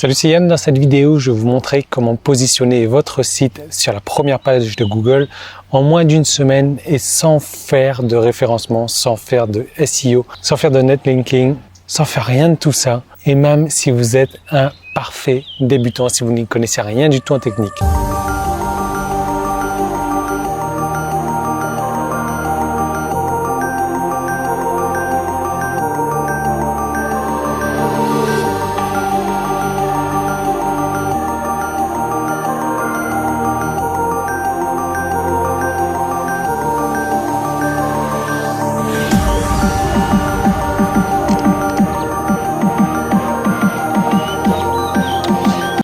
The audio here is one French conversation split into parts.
Salut, c'est Yann. Dans cette vidéo, je vais vous montrer comment positionner votre site sur la première page de Google en moins d'une semaine et sans faire de référencement, sans faire de SEO, sans faire de netlinking, sans faire rien de tout ça. Et même si vous êtes un parfait débutant, si vous n'y connaissez rien du tout en technique.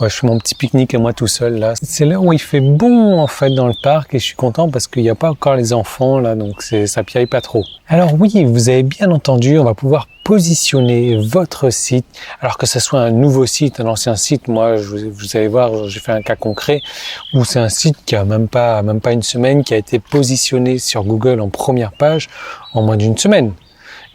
Ouais, je fais mon petit pique-nique à moi tout seul là. C'est là où il fait bon en fait dans le parc et je suis content parce qu'il n'y a pas encore les enfants là, donc ça piaille pas trop. Alors oui, vous avez bien entendu, on va pouvoir positionner votre site, alors que ce soit un nouveau site, un ancien site. Moi, vous allez voir, j'ai fait un cas concret où c'est un site qui a même pas une semaine, qui a été positionné sur Google en première page en moins d'une semaine.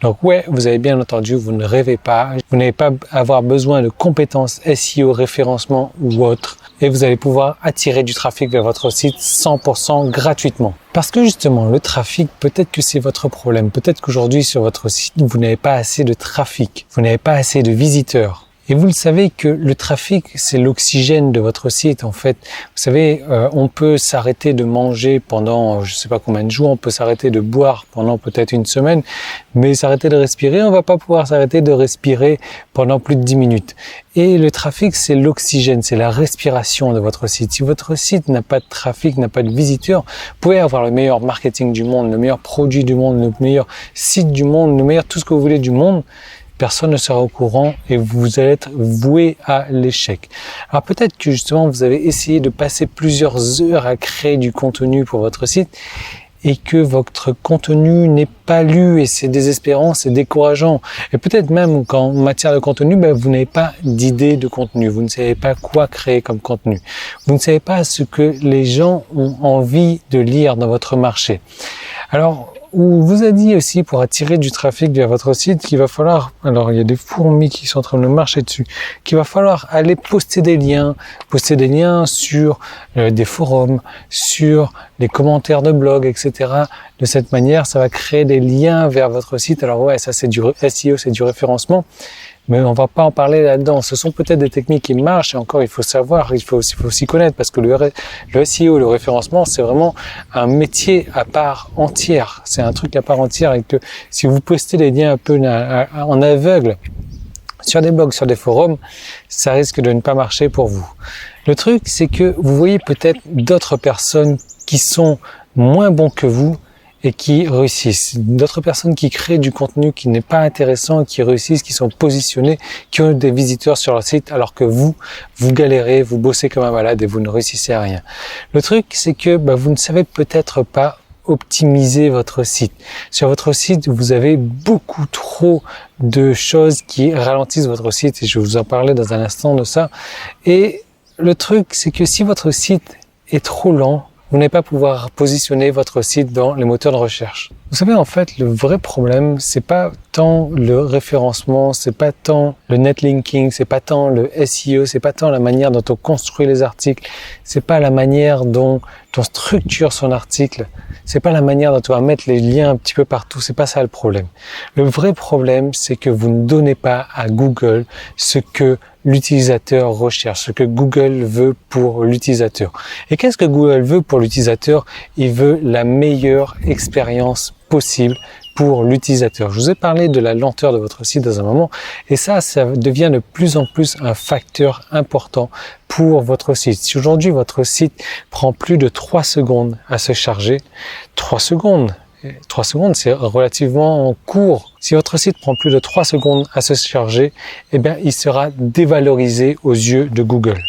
Donc ouais, vous avez bien entendu, vous ne rêvez pas, vous n'allez pas avoir besoin de compétences SEO, référencement ou autre, et vous allez pouvoir attirer du trafic vers votre site 100% gratuitement. Parce que justement, le trafic, peut-être que c'est votre problème, peut-être qu'aujourd'hui sur votre site, vous n'avez pas assez de trafic, vous n'avez pas assez de visiteurs. Et vous le savez que le trafic, c'est l'oxygène de votre site en fait. Vous savez, on peut s'arrêter de manger pendant je sais pas combien de jours, on peut s'arrêter de boire pendant peut-être une semaine, mais s'arrêter de respirer, on va pas pouvoir s'arrêter de respirer pendant plus de 10 minutes. Et le trafic, c'est l'oxygène, c'est la respiration de votre site. Si votre site n'a pas de trafic, n'a pas de visiteurs, vous pouvez avoir le meilleur marketing du monde, le meilleur produit du monde, le meilleur site du monde, le meilleur tout ce que vous voulez du monde. Personne ne sera au courant et vous allez être voué à l'échec. Alors peut-être que justement vous avez essayé de passer plusieurs heures à créer du contenu pour votre site et que votre contenu n'est pas lu et c'est désespérant, c'est décourageant. Et peut-être même qu'en matière de contenu, vous n'avez pas d'idée de contenu, vous ne savez pas quoi créer comme contenu. Vous ne savez pas ce que les gens ont envie de lire dans votre marché. Alors, on vous a dit aussi pour attirer du trafic vers votre site qu'il va falloir, alors il y a des fourmis qui sont en train de marcher dessus, qu'il va falloir aller poster des liens sur des forums, sur les commentaires de blogs, etc. De cette manière, ça va créer des liens vers votre site. Alors ouais, ça c'est du SEO, c'est du référencement. Mais on va pas en parler là-dedans. Ce sont peut-être des techniques qui marchent et encore il faut savoir, il faut s'y connaître parce que le SEO, le référencement, c'est vraiment un métier à part entière. C'est un truc à part entière et que si vous postez des liens un peu en aveugle sur des blogs, sur des forums, ça risque de ne pas marcher pour vous. Le truc, c'est que vous voyez peut-être d'autres personnes qui sont moins bons que vous et qui réussissent. D'autres personnes qui créent du contenu qui n'est pas intéressant, qui réussissent, qui sont positionnés, qui ont des visiteurs sur leur site, alors que vous galérez, vous bossez comme un malade et vous ne réussissez à rien. Le truc, c'est que vous ne savez peut-être pas optimiser votre site. Sur votre site, vous avez beaucoup trop de choses qui ralentissent votre site et je vais vous en parler dans un instant de ça. Et le truc, c'est que si votre site est trop lent, vous n'allez pas pouvoir positionner votre site dans les moteurs de recherche. Vous savez, en fait, le vrai problème, c'est pas tant le référencement, c'est pas tant le netlinking, c'est pas tant le SEO, c'est pas tant la manière dont on construit les articles, c'est pas la manière dont on structure son article, c'est pas la manière dont on va mettre les liens un petit peu partout, c'est pas ça le problème. Le vrai problème, c'est que vous ne donnez pas à Google ce que l'utilisateur recherche, ce que Google veut pour l'utilisateur. Et qu'est-ce que Google veut pour l'utilisateur? Il veut la meilleure expérience possible pour l'utilisateur. Je vous ai parlé de la lenteur de votre site dans un moment et ça devient de plus en plus un facteur important pour votre site. Si aujourd'hui votre site prend plus de 3 secondes à se charger, 3 secondes, c'est relativement court. Si votre site prend plus de 3 secondes à se charger, il sera dévalorisé aux yeux de Google.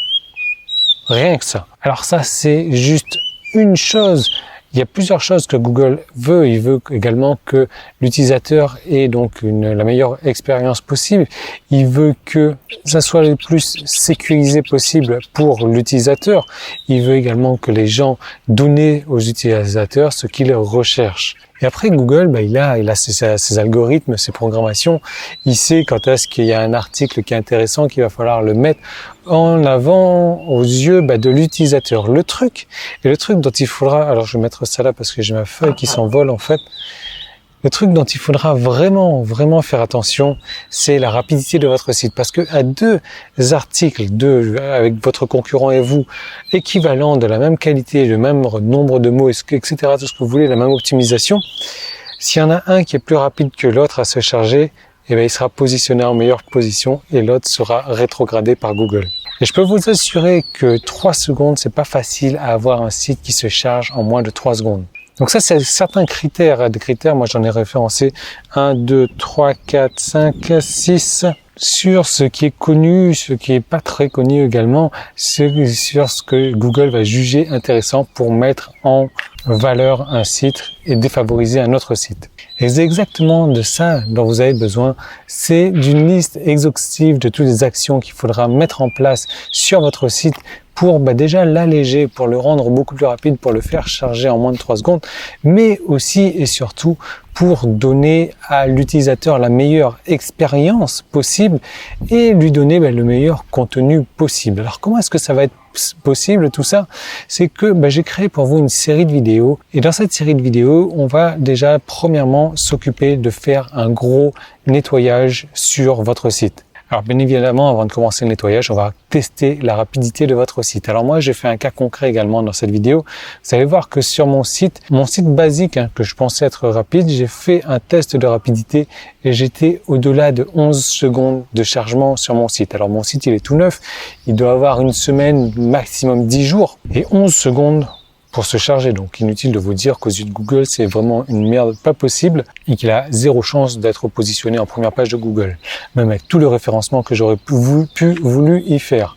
Rien que ça. Alors ça, c'est juste une chose. Il y a plusieurs choses que Google veut. Il veut également que l'utilisateur ait donc la meilleure expérience possible. Il veut que ça soit le plus sécurisé possible pour l'utilisateur. Il veut également que les gens donnent aux utilisateurs ce qu'ils recherchent. Et après, Google, il a ses algorithmes, ses programmations. Il sait quand est-ce qu'il y a un article qui est intéressant, qu'il va falloir le mettre en avant aux yeux de l'utilisateur. Le truc dont il faudra, alors je vais mettre ça là parce que j'ai ma feuille qui s'envole en fait. Le truc dont il faudra vraiment faire attention, c'est la rapidité de votre site. Parce que à 2 articles, avec votre concurrent et vous, équivalents de la même qualité, le même nombre de mots, etc., tout ce que vous voulez, la même optimisation, s'il y en a un qui est plus rapide que l'autre à se charger, il sera positionné en meilleure position et l'autre sera rétrogradé par Google. Et je peux vous assurer que 3 secondes, c'est pas facile à avoir un site qui se charge en moins de 3 secondes. Donc ça, c'est certains critères. Des critères, moi j'en ai référencé 1, 2, 3, 4, 5, 6 sur ce qui est connu, ce qui est pas très connu également, sur ce que Google va juger intéressant pour mettre en valeur un site et défavoriser un autre site. Et c'est exactement de ça dont vous avez besoin. C'est d'une liste exhaustive de toutes les actions qu'il faudra mettre en place sur votre site pour déjà l'alléger, pour le rendre beaucoup plus rapide, pour le faire charger en moins de 3 secondes, mais aussi et surtout pour donner à l'utilisateur la meilleure expérience possible et lui donner le meilleur contenu possible. Alors comment est-ce que ça va être possible tout ça? C'est que j'ai créé pour vous une série de vidéos et dans cette série de vidéos, on va déjà premièrement s'occuper de faire un gros nettoyage sur votre site. Alors bien évidemment, avant de commencer le nettoyage, on va tester la rapidité de votre site. Alors moi, j'ai fait un cas concret également dans cette vidéo. Vous allez voir que sur mon site basique, que je pensais être rapide, j'ai fait un test de rapidité et j'étais au-delà de 11 secondes de chargement sur mon site. Alors mon site, il est tout neuf, il doit avoir une semaine, maximum 10 jours et 11 secondes pour se charger. Donc inutile de vous dire qu'aux yeux de Google, c'est vraiment une merde pas possible et qu'il a 0 chance d'être positionné en première page de Google, même avec tout le référencement que j'aurais voulu y faire.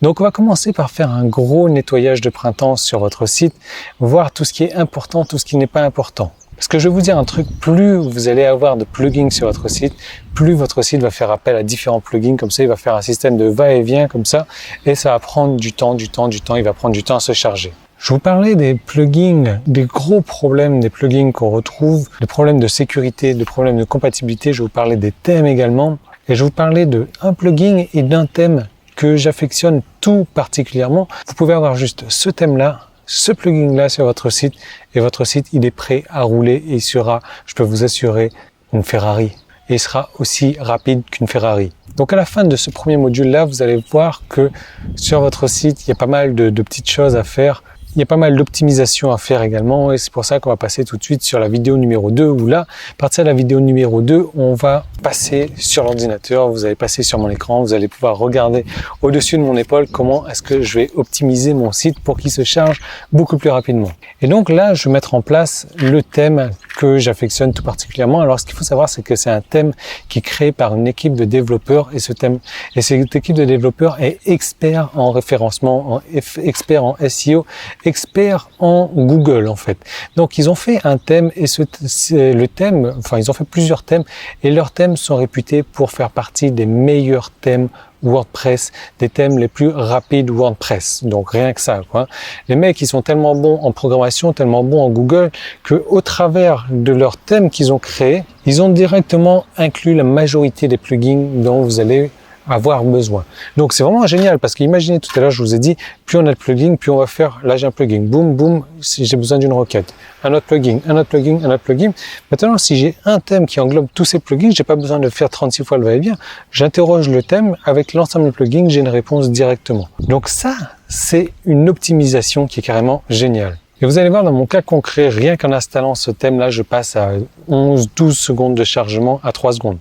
Donc on va commencer par faire un gros nettoyage de printemps sur votre site, voir tout ce qui est important, tout ce qui n'est pas important. Parce que je vais vous dire un truc, plus vous allez avoir de plugins sur votre site, plus votre site va faire appel à différents plugins, comme ça il va faire un système de va-et-vient comme ça, et ça va prendre du temps, il va prendre du temps à se charger. Je vous parlais des plugins, des gros problèmes des plugins qu'on retrouve, des problèmes de sécurité, des problèmes de compatibilité. Je vous parlais des thèmes également. Et je vous parlais d'un plugin et d'un thème que j'affectionne tout particulièrement. Vous pouvez avoir juste ce thème-là, ce plugin-là sur votre site et votre site, il est prêt à rouler et il sera, je peux vous assurer, une Ferrari. Et il sera aussi rapide qu'une Ferrari. Donc à la fin de ce premier module-là, vous allez voir que sur votre site, il y a pas mal de petites choses à faire. Il y a pas mal d'optimisation à faire également et c'est pour ça qu'on va passer tout de suite sur la vidéo numéro 2 où là, à partir de la vidéo numéro 2, on va passer sur l'ordinateur, vous allez passer sur mon écran, vous allez pouvoir regarder au-dessus de mon épaule comment est-ce que je vais optimiser mon site pour qu'il se charge beaucoup plus rapidement. Et donc là, je vais mettre en place le thème que j'affectionne tout particulièrement. Alors ce qu'il faut savoir, c'est que c'est un thème qui est créé par une équipe de développeurs et cette équipe de développeurs est expert en référencement, expert en SEO, expert en Google en fait. Donc ils ont fait un thème et ils ont fait plusieurs thèmes et leurs thèmes sont réputés pour faire partie des meilleurs thèmes WordPress, des thèmes les plus rapides WordPress. Donc rien que ça, quoi. Les mecs, ils sont tellement bons en programmation, tellement bons en Google, que au travers de leurs thèmes qu'ils ont créés, ils ont directement inclus la majorité des plugins dont vous allez avoir besoin. Donc c'est vraiment génial parce qu'imaginez tout à l'heure, je vous ai dit, plus on a de plugins, plus on va faire, là j'ai un plugin, boum, boum, si j'ai besoin d'une requête, un autre plugin, un autre plugin, un autre plugin. Maintenant, si j'ai un thème qui englobe tous ces plugins, j'ai pas besoin de faire 36 fois le va-et-vient. J'interroge le thème avec l'ensemble des plugins, j'ai une réponse directement. Donc ça, c'est une optimisation qui est carrément géniale. Et vous allez voir dans mon cas concret, rien qu'en installant ce thème-là, je passe à 11-12 secondes de chargement à 3 secondes.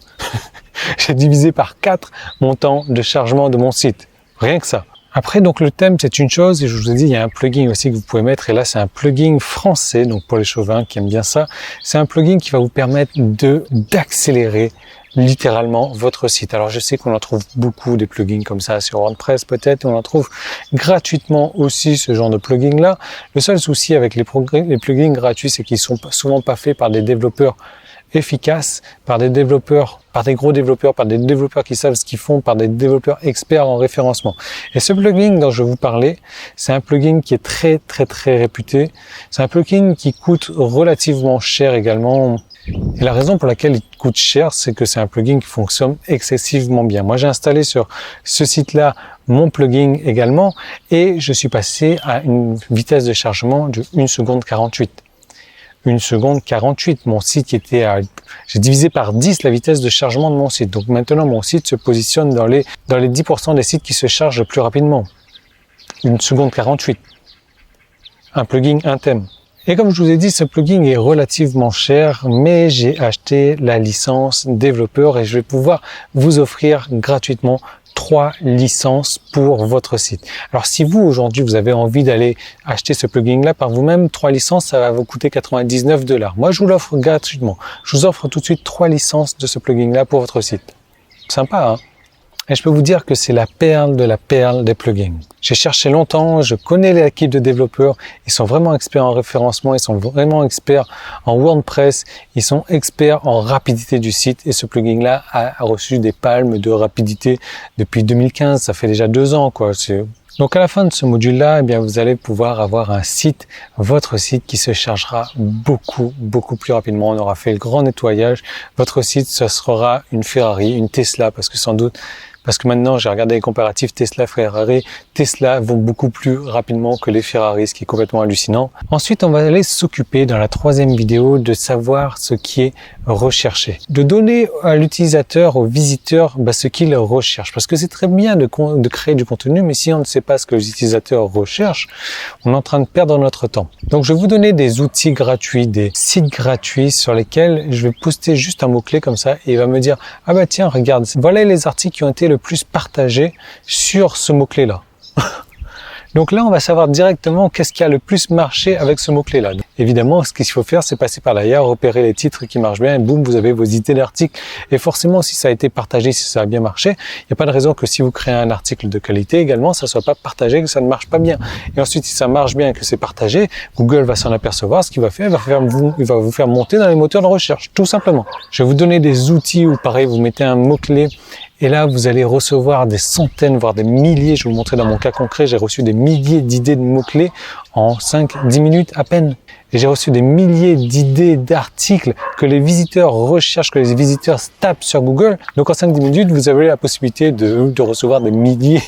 J'ai divisé par 4 mon temps de chargement de mon site. Rien que ça. Après, donc le thème, c'est une chose. Et je vous ai dit, il y a un plugin aussi que vous pouvez mettre. Et là, c'est un plugin français. Donc pour les chauvins qui aiment bien ça, c'est un plugin qui va vous permettre d'accélérer littéralement votre site. Alors je sais qu'on en trouve beaucoup des plugins comme ça sur WordPress peut-être, et on en trouve gratuitement aussi ce genre de plugin là. Le seul souci avec les plugins gratuits, c'est qu'ils sont souvent pas faits par des développeurs efficace par des développeurs, par des gros développeurs, par des développeurs qui savent ce qu'ils font, par des développeurs experts en référencement. Et ce plugin dont je vous parlais, c'est un plugin qui est très réputé. C'est un plugin qui coûte relativement cher également. Et la raison pour laquelle il coûte cher, c'est que c'est un plugin qui fonctionne excessivement bien. Moi, j'ai installé sur ce site-là mon plugin également et je suis passé à une vitesse de chargement de 1 seconde 48. 1 seconde 48. Mon site qui était à... J'ai divisé par 10 la vitesse de chargement de mon site. Donc maintenant, mon site se positionne dans les 10% des sites qui se chargent le plus rapidement. 1 seconde 48. Un plugin, un thème. Et comme je vous ai dit, ce plugin est relativement cher, mais j'ai acheté la licence développeur et je vais pouvoir vous offrir gratuitement 3 licences pour votre site. Alors si vous aujourd'hui vous avez envie d'aller acheter ce plugin là par vous-même, 3 licences ça va vous coûter 99 $. Moi je vous l'offre gratuitement. Je vous offre tout de suite 3 licences de ce plugin là pour votre site. Sympa, hein? Et je peux vous dire que c'est la perle de la perle des plugins. J'ai cherché longtemps, je connais l'équipe de développeurs, ils sont vraiment experts en référencement, ils sont vraiment experts en WordPress, ils sont experts en rapidité du site et ce plugin-là a reçu des palmes de rapidité depuis 2015, ça fait déjà 2 ans quoi. Donc à la fin de ce module-là, eh bien vous allez pouvoir avoir un site, votre site qui se chargera beaucoup plus rapidement. On aura fait le grand nettoyage. Votre site, ce sera une Ferrari, une Tesla, parce que maintenant j'ai regardé les comparatifs Tesla-Ferrari. Tesla vont beaucoup plus rapidement que les Ferrari, ce qui est complètement hallucinant. Ensuite, on va aller s'occuper dans la 3e vidéo de savoir ce qui est recherché. De donner à l'utilisateur, au visiteur, ce qu'il recherche. Parce que c'est très bien de créer du contenu, mais si on ne sait pas ce que les utilisateurs recherchent, on est en train de perdre notre temps. Donc je vais vous donner des outils gratuits, des sites gratuits sur lesquels je vais poster juste un mot-clé comme ça et il va me dire « Ah bah tiens, regarde, voilà les articles qui ont été le plus partagés sur ce mot-clé-là. » Donc là, on va savoir directement qu'est-ce qui a le plus marché avec ce mot-clé-là. Évidemment, ce qu'il faut faire, c'est passer par derrière, repérer les titres qui marchent bien et boum, vous avez vos idées d'articles. Et forcément, si ça a été partagé, si ça a bien marché, il n'y a pas de raison que si vous créez un article de qualité également, ça ne soit pas partagé, que ça ne marche pas bien. Et ensuite, si ça marche bien et que c'est partagé, Google va s'en apercevoir. Ce qu'il va faire, il va vous faire monter dans les moteurs de recherche, tout simplement. Je vais vous donner des outils où, pareil, vous mettez un mot-clé. Et là, vous allez recevoir des centaines, voire des milliers, je vais vous montrer dans mon cas concret, j'ai reçu des milliers d'idées de mots-clés en 5-10 minutes à peine. Et j'ai reçu des milliers d'idées d'articles que les visiteurs recherchent, que les visiteurs tapent sur Google. Donc en 5-10 minutes, vous avez la possibilité de recevoir des milliers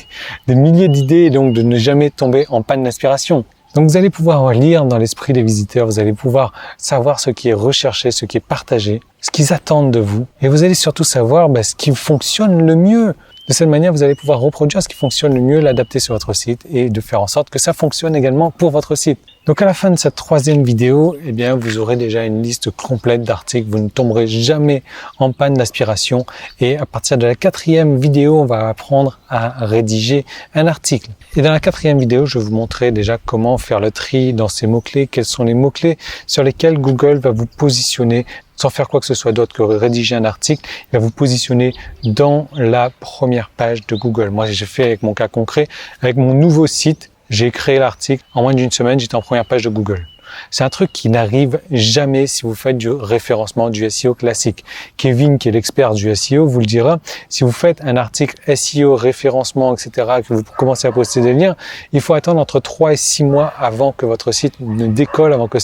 d'idées et donc de ne jamais tomber en panne d'inspiration. Donc vous allez pouvoir lire dans l'esprit des visiteurs, vous allez pouvoir savoir ce qui est recherché, ce qui est partagé, ce qu'ils attendent de vous. Et vous allez surtout savoir ce qui fonctionne le mieux. De cette manière, vous allez pouvoir reproduire ce qui fonctionne le mieux, l'adapter sur votre site et de faire en sorte que ça fonctionne également pour votre site. Donc à la fin de cette 3e vidéo, eh bien, vous aurez déjà une liste complète d'articles. Vous ne tomberez jamais en panne d'inspiration. Et à partir de la 4e vidéo, on va apprendre à rédiger un article. Et dans la 4e vidéo, je vais vous montrer déjà comment faire le tri dans ces mots-clés. Quels sont les mots-clés sur lesquels Google va vous positionner sans faire quoi que ce soit d'autre que rédiger un article. Il va vous positionner dans la première page de Google. Moi, j'ai fait avec mon cas concret, avec mon nouveau site. J'ai créé l'article, en moins d'une semaine, j'étais en première page de Google. C'est un truc qui n'arrive jamais si vous faites du référencement, du SEO classique. Kevin, qui est l'expert du SEO, vous le dira. Si vous faites un article SEO, référencement, etc., que vous commencez à poster des liens, il faut attendre entre 3 et 6 mois avant que votre site ne décolle, avant que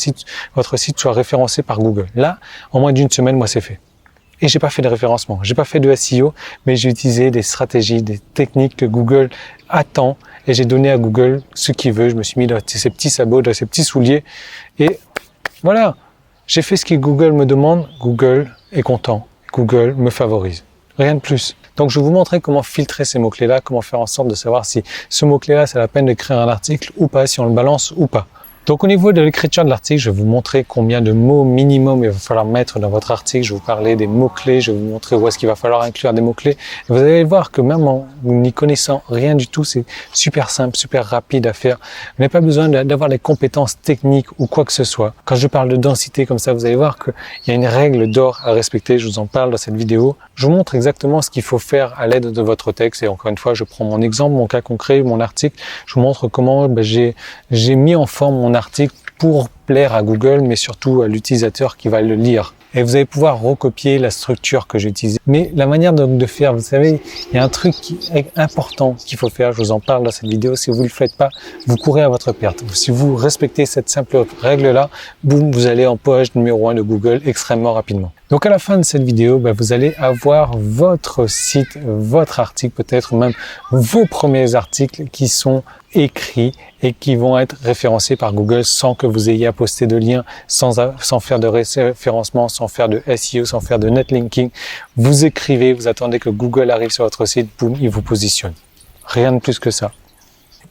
votre site soit référencé par Google. Là, en moins d'une semaine, moi, c'est fait. Et j'ai pas fait de référencement, j'ai pas fait de SEO, mais j'ai utilisé des stratégies, des techniques que Google attend et j'ai donné à Google ce qu'il veut. Je me suis mis dans ces petits sabots, dans ces petits souliers et voilà, j'ai fait ce que Google me demande. Google est content, Google me favorise, rien de plus. Donc je vais vous montrer comment filtrer ces mots-clés-là, comment faire en sorte de savoir si ce mot-clé-là, c'est la peine de créer un article ou pas, si on le balance ou pas. Donc au niveau de l'écriture de l'article, je vais vous montrer combien de mots minimum il va falloir mettre dans votre article. Je vais vous parler des mots-clés, je vais vous montrer où est-ce qu'il va falloir inclure des mots-clés. Et vous allez voir que même en n'y connaissant rien du tout, c'est super simple, super rapide à faire. Vous n'avez pas besoin d'avoir des compétences techniques ou quoi que ce soit. Quand je parle de densité comme ça, vous allez voir qu'il y a une règle d'or à respecter. Je vous en parle dans cette vidéo. Je vous montre exactement ce qu'il faut faire à l'aide de votre texte. Et encore une fois, je prends mon exemple, mon cas concret, mon article. Je vous montre comment j'ai mis en forme mon article pour plaire à Google, mais surtout à l'utilisateur qui va le lire. et vous allez pouvoir recopier la structure que j'ai utilisée. Mais la manière de faire, vous savez, il y a un truc qui est important qu'il faut faire, je vous en parle dans cette vidéo, si vous ne le faites pas, vous courez à votre perte. Si vous respectez cette simple règle-là, boum, vous allez en page numéro 1 de Google extrêmement rapidement. Donc à la fin de cette vidéo, vous allez avoir votre site, votre article, peut-être même vos premiers articles qui sont écrits et qui vont être référencés par Google sans que vous ayez à poster de liens, sans faire de référencement, sans faire de SEO, sans faire de netlinking. Vous écrivez, vous attendez que Google arrive sur votre site, boum, il vous positionne. Rien de plus que ça.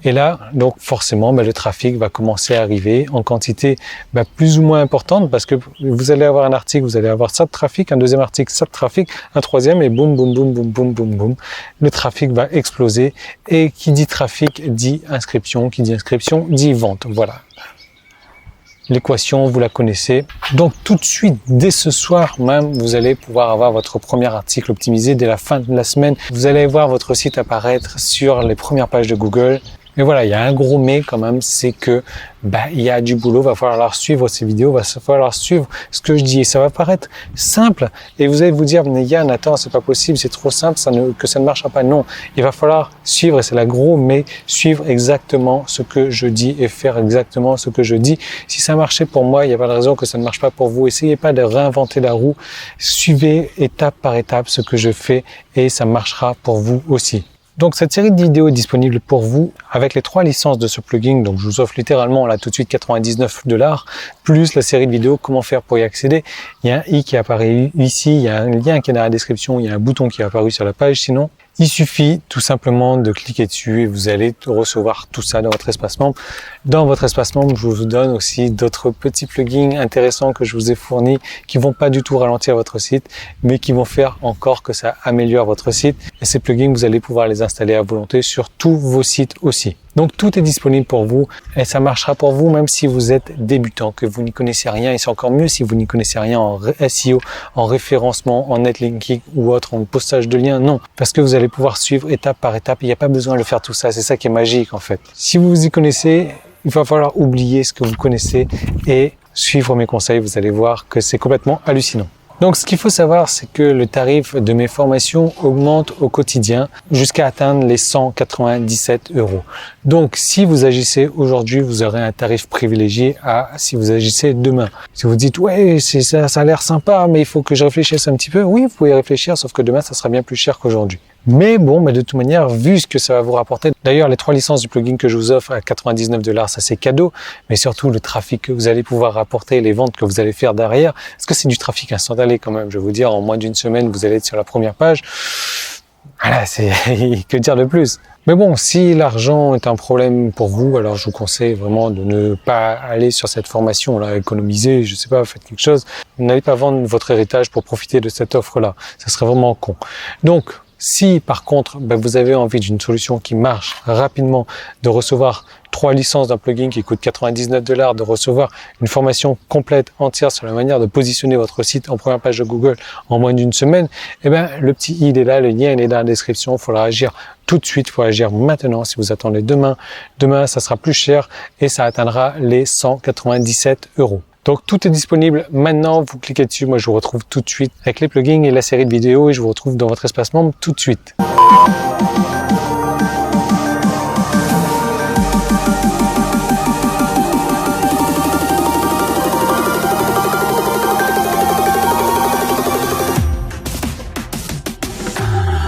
Et là, donc forcément, le trafic va commencer à arriver en quantité plus ou moins importante parce que vous allez avoir un article, vous allez avoir ça de trafic, un deuxième article, ça de trafic, un troisième et boum, boum, boum, boum, boum, boum, boum. Le trafic va exploser et qui dit trafic dit inscription, qui dit inscription dit vente. Voilà. L'équation, vous la connaissez. Donc tout de suite, dès ce soir même, vous allez pouvoir avoir votre premier article optimisé dès la fin de la semaine. Vous allez voir votre site apparaître sur les premières pages de Google. Mais voilà, il y a un gros mais quand même, c'est que il y a du boulot, va falloir suivre ces vidéos, va falloir suivre ce que je dis. Et ça va paraître simple et vous allez vous dire, mais Yann, attends, c'est pas possible, c'est trop simple, que ça ne marchera pas. Non, il va falloir suivre, et c'est la gros mais, suivre exactement ce que je dis et faire exactement ce que je dis. Si ça marchait pour moi, il n'y a pas de raison que ça ne marche pas pour vous. Essayez pas de réinventer la roue, suivez étape par étape ce que je fais et ça marchera pour vous aussi. Donc cette série de vidéos est disponible pour vous avec les 3 licences de ce plugin. Donc je vous offre littéralement là tout de suite $99 plus la série de vidéos comment faire pour y accéder. Il y a un i qui apparaît ici, il y a un lien qui est dans la description, il y a un bouton qui est apparu sur la page. Sinon, il suffit tout simplement de cliquer dessus et vous allez recevoir tout ça dans votre espace membre. Dans votre espace membre, je vous donne aussi d'autres petits plugins intéressants que je vous ai fournis qui vont pas du tout ralentir votre site, mais qui vont faire encore que ça améliore votre site. Et ces plugins, vous allez pouvoir les installer à volonté sur tous vos sites aussi. Donc tout est disponible pour vous et ça marchera pour vous même si vous êtes débutant, que vous n'y connaissez rien, et c'est encore mieux si vous n'y connaissez rien en SEO, en référencement, en netlinking ou autre, en postage de liens. Non, parce que vous allez pouvoir suivre étape par étape. Il n'y a pas besoin de faire tout ça, c'est ça qui est magique en fait. Si vous vous y connaissez, il va falloir oublier ce que vous connaissez et suivre mes conseils. Vous allez voir que c'est complètement hallucinant. Donc ce qu'il faut savoir, c'est que le tarif de mes formations augmente au quotidien jusqu'à atteindre les 197 €. Donc si vous agissez aujourd'hui, vous aurez un tarif privilégié à si vous agissez demain. Si vous dites ouais, ça a l'air sympa, mais il faut que je réfléchisse un petit peu, oui, vous pouvez réfléchir, sauf que demain ça sera bien plus cher qu'aujourd'hui. Mais bon, de toute manière, vu ce que ça va vous rapporter, d'ailleurs les 3 licences du plugin que je vous offre à $99, ça c'est cadeau, mais surtout le trafic que vous allez pouvoir rapporter, les ventes que vous allez faire derrière, parce que c'est du trafic instantané quand même, je vais vous dire, en moins d'une semaine, vous allez être sur la première page. Voilà, c'est que dire de plus. Mais bon, si l'argent est un problème pour vous, alors je vous conseille vraiment de ne pas aller sur cette formation-là, économiser, je sais pas, faites quelque chose. N'allez pas vendre votre héritage pour profiter de cette offre-là, ça serait vraiment con. Donc, si par contre vous avez envie d'une solution qui marche rapidement, de recevoir 3 licences d'un plugin qui coûte $99, de recevoir une formation complète entière sur la manière de positionner votre site en première page de Google en moins d'une semaine, le petit i il est là, le lien il est dans la description, il faudra agir tout de suite, il faut agir maintenant. Si vous attendez demain ça sera plus cher et ça atteindra les 197 €. Donc tout est disponible maintenant, vous cliquez dessus, moi je vous retrouve tout de suite avec les plugins et la série de vidéos et je vous retrouve dans votre espace membre tout de suite.